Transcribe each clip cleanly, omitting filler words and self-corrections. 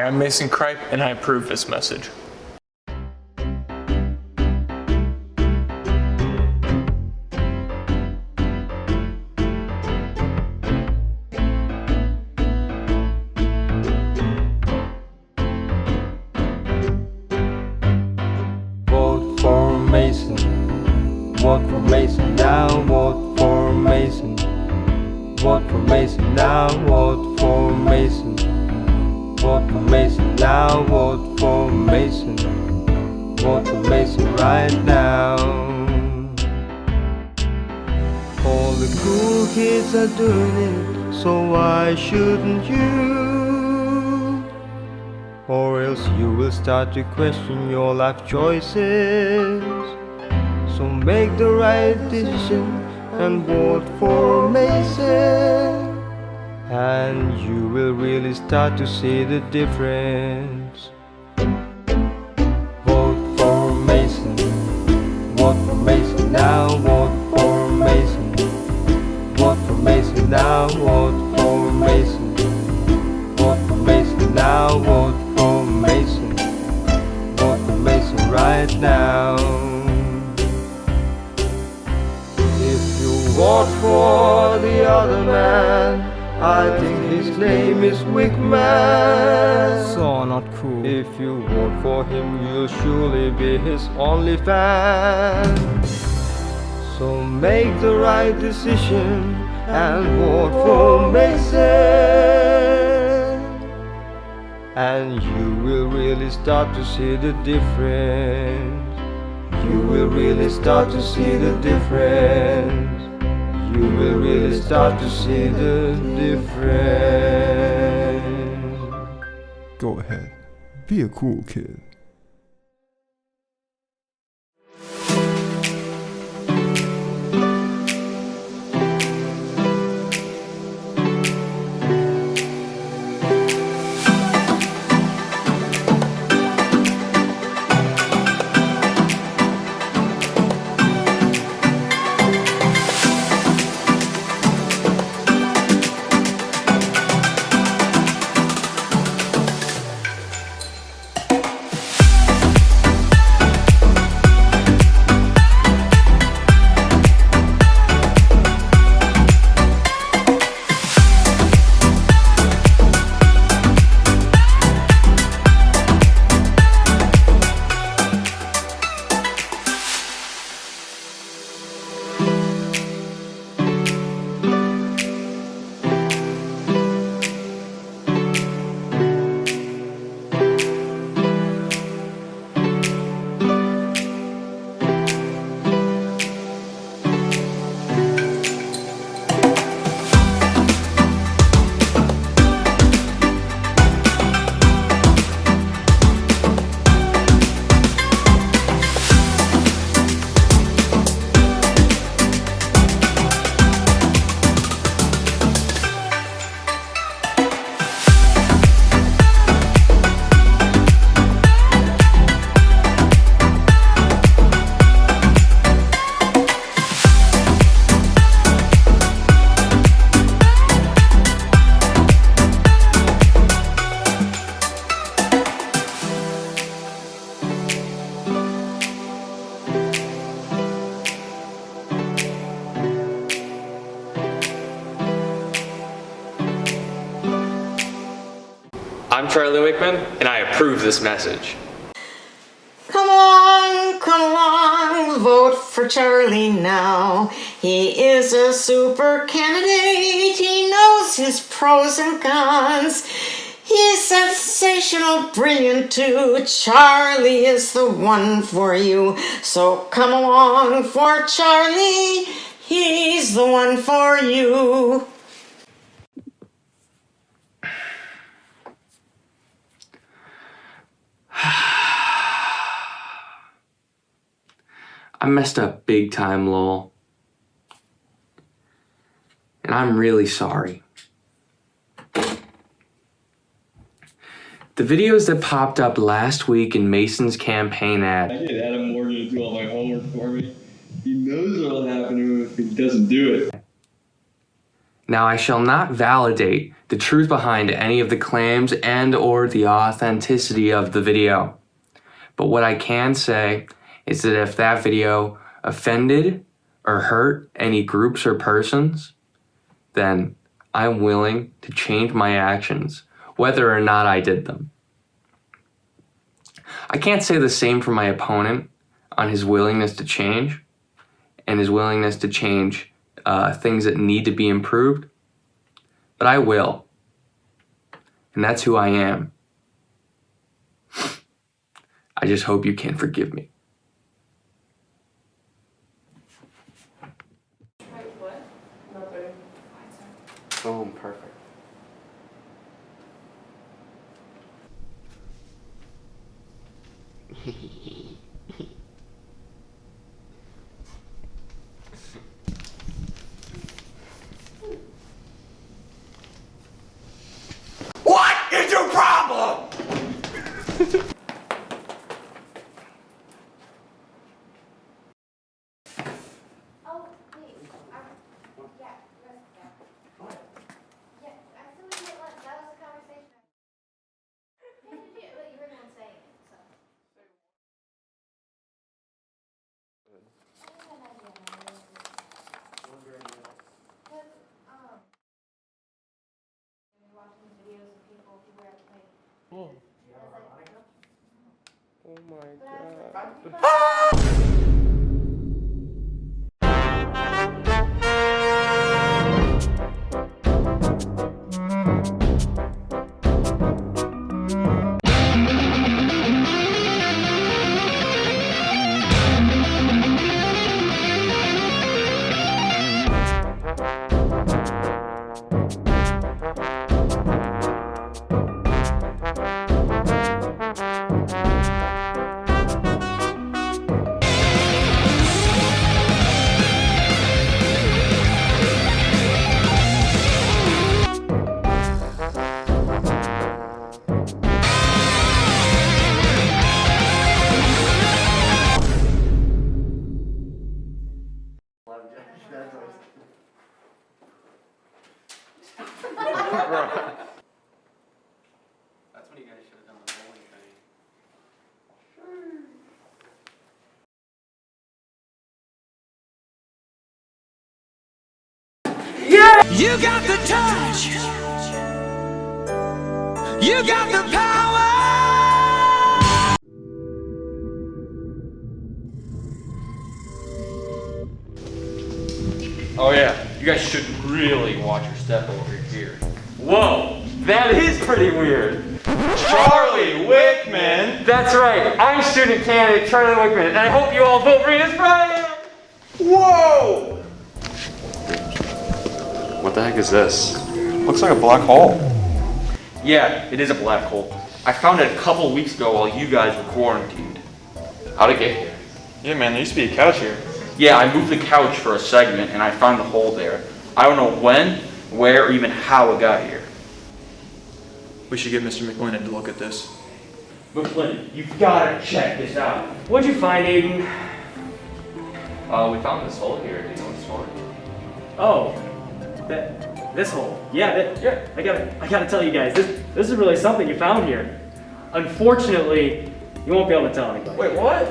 I'm Mason Cripe, and I approve this message. Vote for Mason. Vote for Mason now. Vote for Mason. Vote for Mason now. Vote for Mason. Vote for Mason now. Vote for Mason. Vote for Mason right now. All the cool kids are doing it, so why shouldn't you? Or else you will start to question your life choices. So make the right decision and vote for Mason, and you will really start to see the difference. Vote for Mason. Vote for Mason now. Vote for Mason. Vote for Mason now. Vote for Mason. Vote for Mason now. Vote for Mason. Vote for Mason right now. If you vote for the other man, I think his name is Wickman. So not cool. If you vote for him, you'll surely be his only fan. So make the right decision and vote for Mason, and you will really start to see the difference. You will really start to see the difference. You will really start to see the difference. Go ahead. Be a cool kid. I'm Charlie Wickman, and I approve this message. Come along, vote for Charlie now. He is a super candidate. He knows his pros and cons. He's sensational, brilliant too. Charlie is the one for you. So come along for Charlie. He's the one for you. I messed up big time, lol. And I'm really sorry. The videos that popped up last week in Mason's campaign ad. I get Adam Morgan to do all my homework for me. He knows what'll happen to him if he doesn't do it. Now I shall not validate the truth behind any of the claims and or the authenticity of the video. But what I can say is that if that video offended or hurt any groups or persons, then I'm willing to change my actions, whether or not I did them. I can't say the same for my opponent on his willingness to change and his willingness to change things that need to be improved, but I will. And that's who I am. I just hope you can forgive me. Boom, perfect. What is your problem? Oh, wait. Yeah, yeah, I still didn't get lunch. That was the conversation. But you were the one saying it, so. I have an idea. Because, you're watching these videos of people who wear like. Oh my god. That's when you guys should have done the bowling thing. You got the touch. You got the power. Oh yeah, you guys should really watch your step over here. Whoa, that is pretty weird. Charlie Wickman! That's right, I'm student candidate Charlie Wickman, and I hope you all vote for me this Friday! Whoa! What the heck is this? Looks like a black hole. Yeah, it is a black hole. I found it a couple weeks ago while you guys were quarantined. How'd it get here? Yeah, man, there used to be a couch here. Yeah, I moved the couch for a segment and I found the hole there. I don't know when, where, or even how it got here. We should get Mr. McLennan to look at this. McLennan, you've gotta check this out. What'd you find, Aiden? We found this hole here. Do you know what's for? Oh, this hole. Yeah, I gotta tell you guys, this is really something you found here. Unfortunately, you won't be able to tell anybody. Wait, what?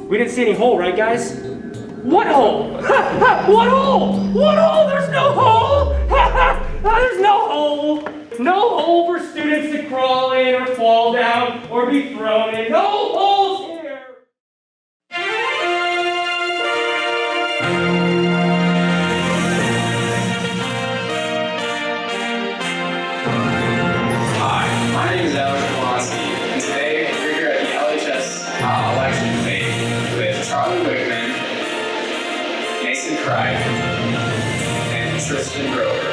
We didn't see any hole, right, guys? What hole? What hole? What hole? There's no hole! There's no hole! No hole for students to crawl in or fall down or be thrown in. No holes here! Hi, my name is Alex Pulaski, and today we're here at the LHS election debate with Charlie Wickman, Mason Cripe, and Tristan Grover.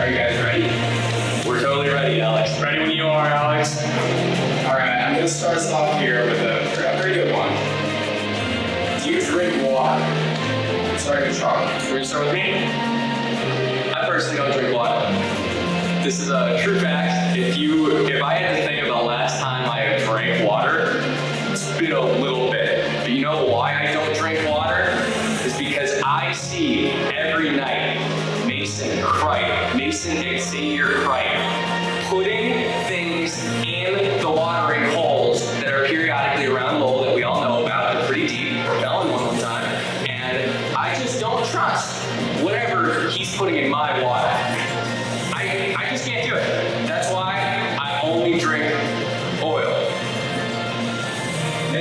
Are you guys ready? We're totally ready, Alex. Ready when you are, Alex. Alright, I'm going to start us off here with a very good one. Do you drink water? Starting with Charlie. We're going to start with me. I personally don't drink water. This is a true fact. If I had to think of the last time I drank water, it's been a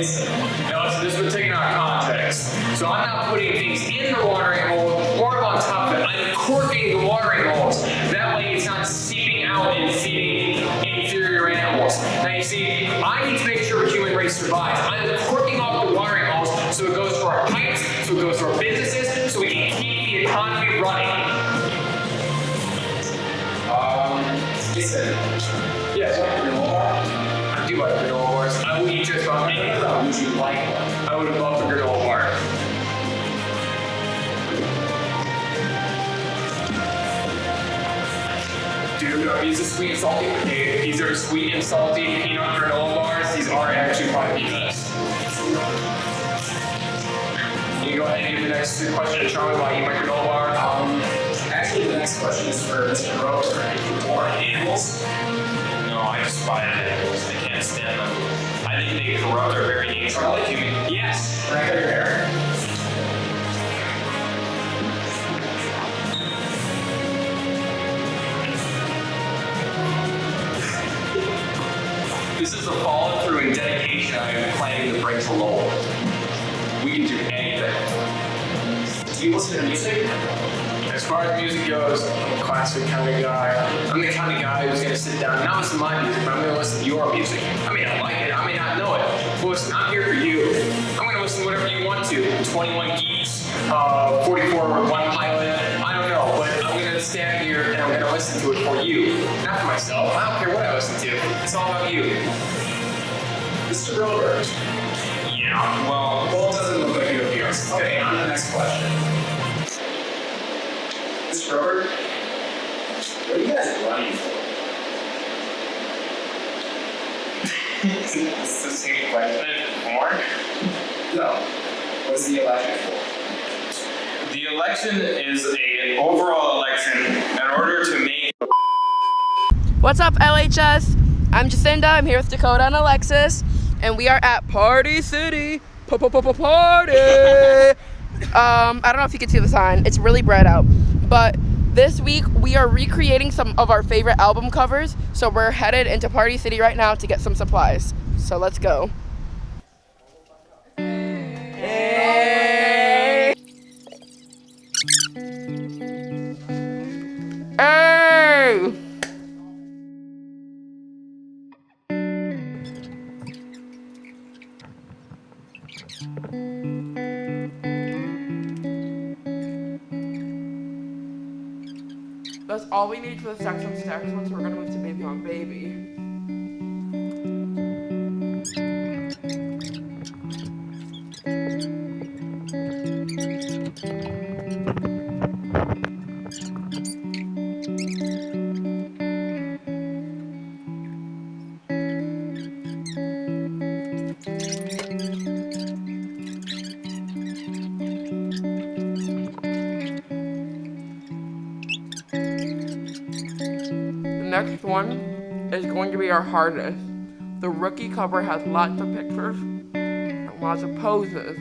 Now listen, this was taken out of context. So I'm not putting things in the watering hole or on top of it. I'm corking the watering holes. That way it's not seeping out and feeding inferior animals. Now you see, I need to make sure the human race survives. I'm corking off the watering holes so it goes for our pipes, so it goes for our businesses, so we can keep the economy running. Listen. Yes. Granola bar? I do like granola bars. I will eat just about anything. Would you like one? I would love a granola bar. Dude, these are sweet and salty. These are sweet and salty peanut granola bars. These are actually probably the best. You can go ahead and give the next question to Charlie while I eat my granola bar. Actually, the next question is for Mr. Roper. Are you for animals? No, I despise animals. I can't stand them. I think they corrupt our very nature like human. Yes. Can I cut your hair? This is the follow through and dedication I am planning to bring to Lowell. We can do anything. Do you listen to music? As far as music goes, I'm a classic kind of guy. I'm the kind of guy who's gonna sit down and not listen to my music, but I'm gonna listen to your music. I may not like it, I may not know it. But listen, I'm here for you. I'm gonna listen to whatever you want to. 21 Geeks, 44 One Pilot, I don't know, but I'm gonna stand here and I'm gonna listen to it for you. Not for myself. I don't care what I listen to. It's all about you. Mr. Roper. Yeah, well, Well, it doesn't look like you appear. Okay, on to the next question. Mr. Roper, what are you guys running for? it's the same question before. No. What's the election for? The election is an overall election in order to make. What's up, LHS? I'm Jacinda. I'm here with Dakota and Alexis, and we are at Party City. Party! I don't know if you can see the sign. It's really bright out. But this week, we are recreating some of our favorite album covers. So we're headed into Party City right now to get some supplies. So let's go. Hey! Hey! That's all we need for the Stacks on Stacks one, so we're gonna move to Baby on Baby. The next one is going to be our hardest. The rookie cover has lots of pictures and lots of poses.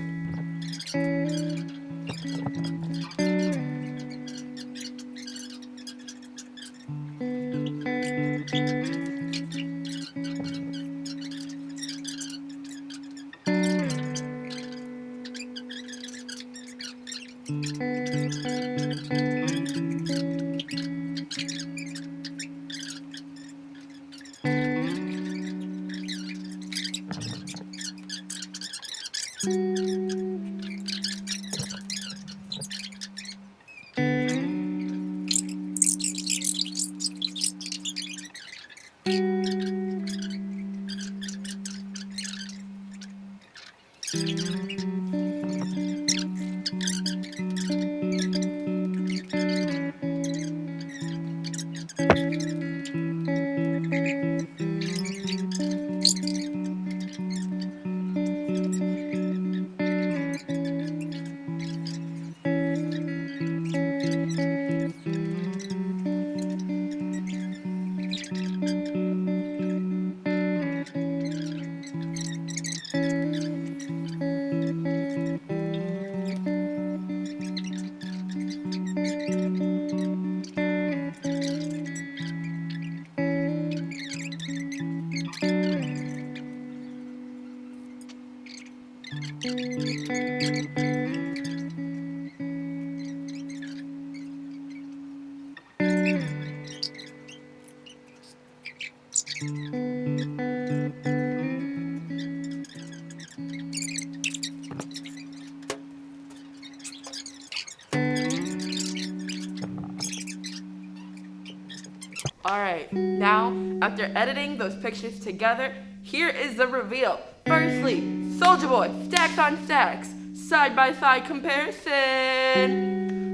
Alright, now, after editing those pictures together, here is the reveal. Firstly, Soldier Boy, stacks on stacks, side-by-side comparison.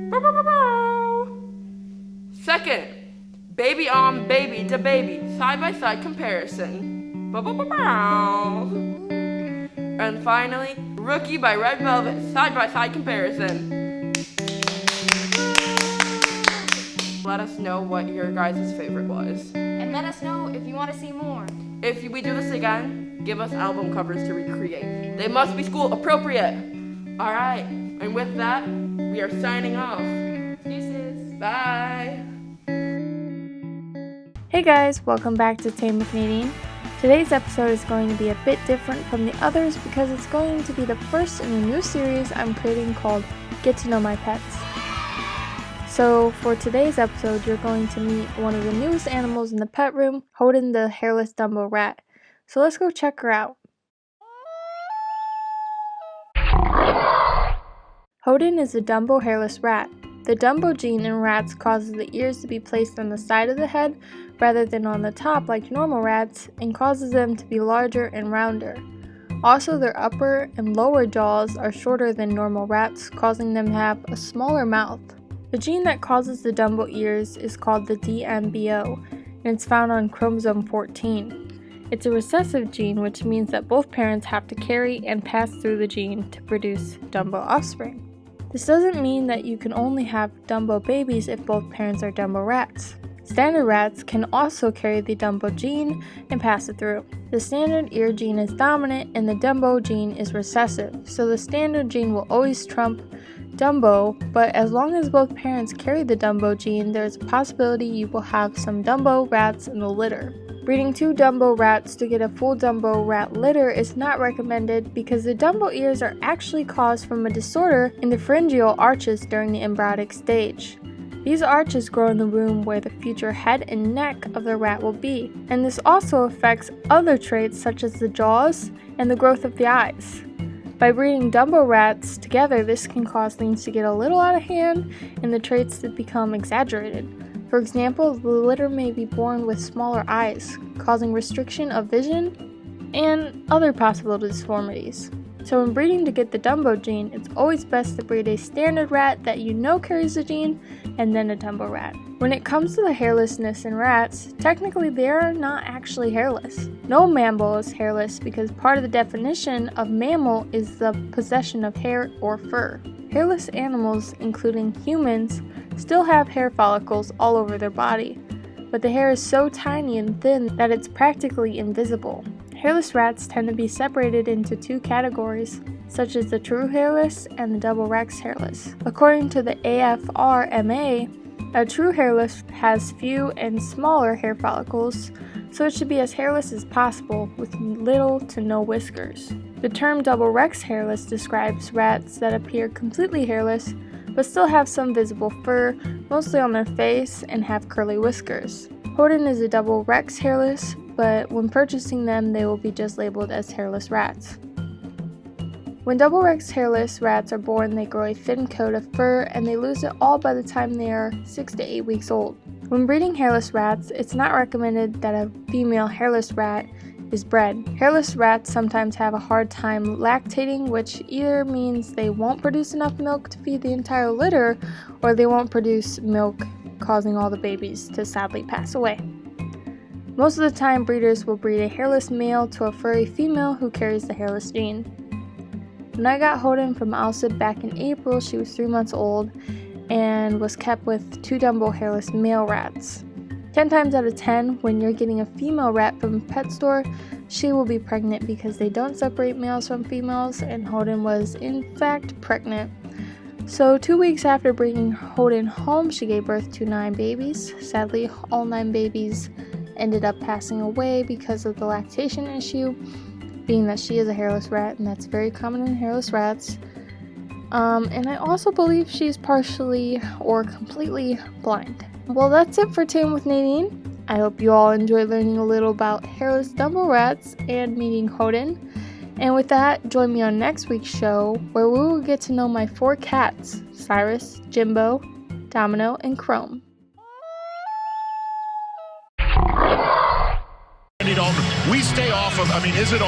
Bow, bow, bow, bow. Second, baby on baby to baby, side-by-side comparison. Bow, bow, bow, bow. And finally, Rookie by Red Velvet, side-by-side comparison. Let us know what your guys' favorite was. And let us know if you want to see more. If we do this again, give us album covers to recreate. They must be school appropriate. Alright, and with that, we are signing off. Deuces. Bye. Hey guys, welcome back to Tame with Nadine. Today's episode is going to be a bit different from the others because it's going to be the first in a new series I'm creating called Get to Know My Pets. So for today's episode, you're going to meet one of the newest animals in the pet room, Holden the hairless Dumbo rat. So let's go check her out. Holden is a Dumbo hairless rat. The Dumbo gene in rats causes the ears to be placed on the side of the head rather than on the top like normal rats and causes them to be larger and rounder. Also, their upper and lower jaws are shorter than normal rats, causing them to have a smaller mouth. The gene that causes the Dumbo ears is called the DMBO, and it's found on chromosome 14. It's a recessive gene, which means that both parents have to carry and pass through the gene to produce Dumbo offspring. This doesn't mean that you can only have Dumbo babies if both parents are Dumbo rats. Standard rats can also carry the Dumbo gene and pass it through. The standard ear gene is dominant and the Dumbo gene is recessive, so the standard gene will always trump Dumbo, but as long as both parents carry the Dumbo gene, there's a possibility you will have some Dumbo rats in the litter. Breeding 2 Dumbo rats to get a full Dumbo rat litter is not recommended because the Dumbo ears are actually caused from a disorder in the pharyngeal arches during the embryonic stage. These arches grow in the room where the future head and neck of the rat will be, and this also affects other traits such as the jaws and the growth of the eyes. By breeding Dumbo rats together, this can cause things to get a little out of hand and the traits to become exaggerated. For example, the litter may be born with smaller eyes, causing restriction of vision and other possible deformities. So when breeding to get the Dumbo gene, it's always best to breed a standard rat that you know carries the gene, and then a Dumbo rat. When it comes to the hairlessness in rats, technically they are not actually hairless. No mammal is hairless because part of the definition of mammal is the possession of hair or fur. Hairless animals, including humans, still have hair follicles all over their body, but the hair is so tiny and thin that it's practically invisible. Hairless rats tend to be separated into 2 categories, such as the true hairless and the double Rex hairless. According to the AFRMA, a true hairless has few and smaller hair follicles, so it should be as hairless as possible with little to no whiskers. The term double Rex hairless describes rats that appear completely hairless but still have some visible fur, mostly on their face, and have curly whiskers. Holden is a double Rex hairless, but when purchasing them, they will be just labeled as hairless rats. When double Rex hairless rats are born, they grow a thin coat of fur and they lose it all by the time they are 6 to 8 weeks old. When breeding hairless rats, it's not recommended that a female hairless rat is bred. Hairless rats sometimes have a hard time lactating, which either means they won't produce enough milk to feed the entire litter, or they won't produce milk, causing all the babies to sadly pass away. Most of the time, breeders will breed a hairless male to a furry female who carries the hairless gene. When I got Holden from Alcid back in April, she was 3 months old and was kept with 2 Dumbo hairless male rats. 10 times out of 10, when you're getting a female rat from a pet store, she will be pregnant because they don't separate males from females, and Holden was in fact pregnant. So 2 weeks after bringing Holden home, she gave birth to 9 babies. Sadly, all 9 babies ended up passing away because of the lactation issue, being that she is a hairless rat, and that's very common in hairless rats. And I also believe she's partially or completely blind. Well, that's it for Tame with Nadine. I hope you all enjoyed learning a little about hairless Dumbo rats and meeting Hoden. And with that, join me on next week's show, where we will get to know my 4 cats, Cyrus, Jimbo, Domino, and Chrome. We stay off of, is it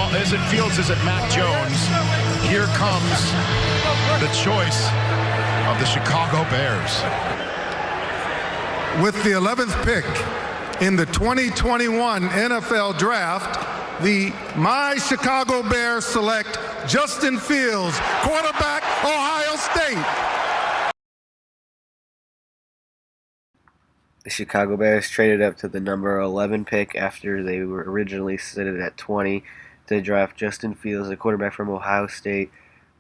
Fields, is it Mac Jones? Here comes the choice of the Chicago Bears. With the 11th pick in the 2021 NFL Draft, the My Chicago Bears select Justin Fields, quarterback, Ohio State. The Chicago Bears traded up to the number 11 pick after they were originally slated at 20 to draft Justin Fields, a quarterback from Ohio State.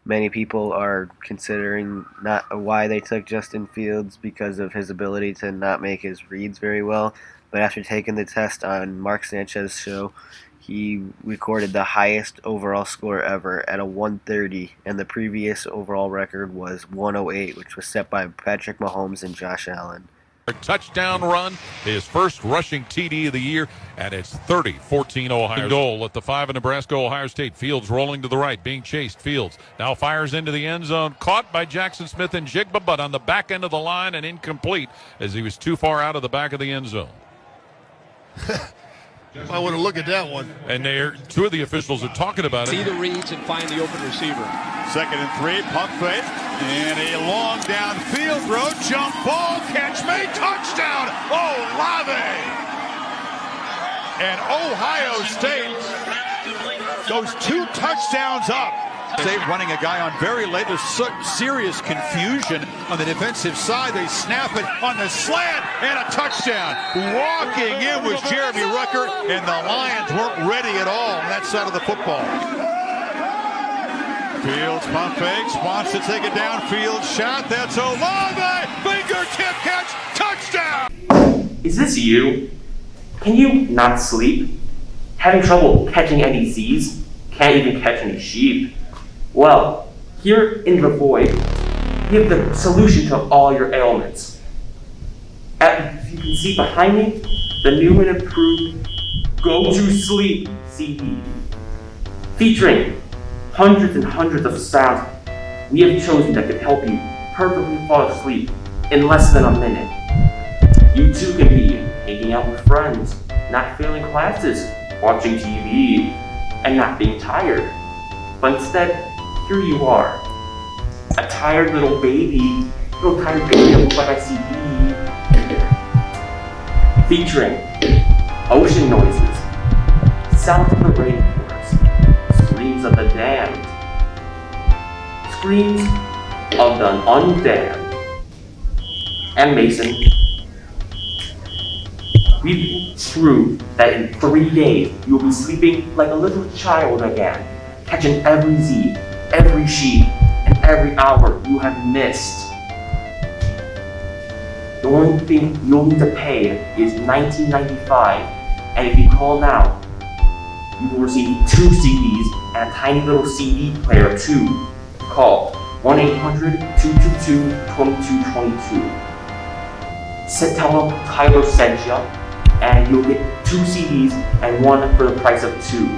Many people are considering not why they took Justin Fields because of his ability to not make his reads very well. But after taking the test on Mark Sanchez's show, he recorded the highest overall score ever at a 130, and the previous overall record was 108, which was set by Patrick Mahomes and Josh Allen. A touchdown run, his first rushing TD of the year, and it's 30-14 Ohio. Goal at the 5 of Nebraska, Ohio State. Fields rolling to the right, being chased. Fields now fires into the end zone, caught by Jackson Smith and Jigba, but on the back end of the line and incomplete as he was too far out of the back of the end zone. I want to look at that one. And two of the officials are talking about it. See the reads and find the open receiver. 2nd and 3, pump fake, and a long downfield throw, jump ball, catch made, touchdown, Olave! And Ohio State goes 2 touchdowns up. They running a guy on very late. There's serious confusion on the defensive side. They snap it on the slant and a touchdown. Walking in was Jeremy Rucker, and the Lions weren't ready at all on that side of the football. Fields pump fakes, wants to take it downfield shot. That's Olave, fingertip catch, touchdown. Is this you? Can you not sleep? Having trouble catching any Z's? Can't even catch any sheep? Well, here in the void, we have the solution to all your ailments. As you can see behind me, the new and improved Go to Sleep CD. Featuring hundreds and hundreds of sounds we have chosen that can help you perfectly fall asleep in less than a minute. You too can be hanging out with friends, not failing classes, watching TV, and not being tired. But instead, here you are, a tired little baby, of what I see. Featuring ocean noises, sounds of the rainforest, screams of the damned, screams of the undamned, and Mason. We've proved that in 3 days you will be sleeping like a little child again, catching every Z, every sheep, and every hour you have missed. The only thing you'll need to pay is $19.95, and if you call now, you will receive 2 CDs and a tiny little CD player too. Call 1-800-222-2222. Tell them Tyler sent you, and you'll get 2 CDs and 1 for the price of 2.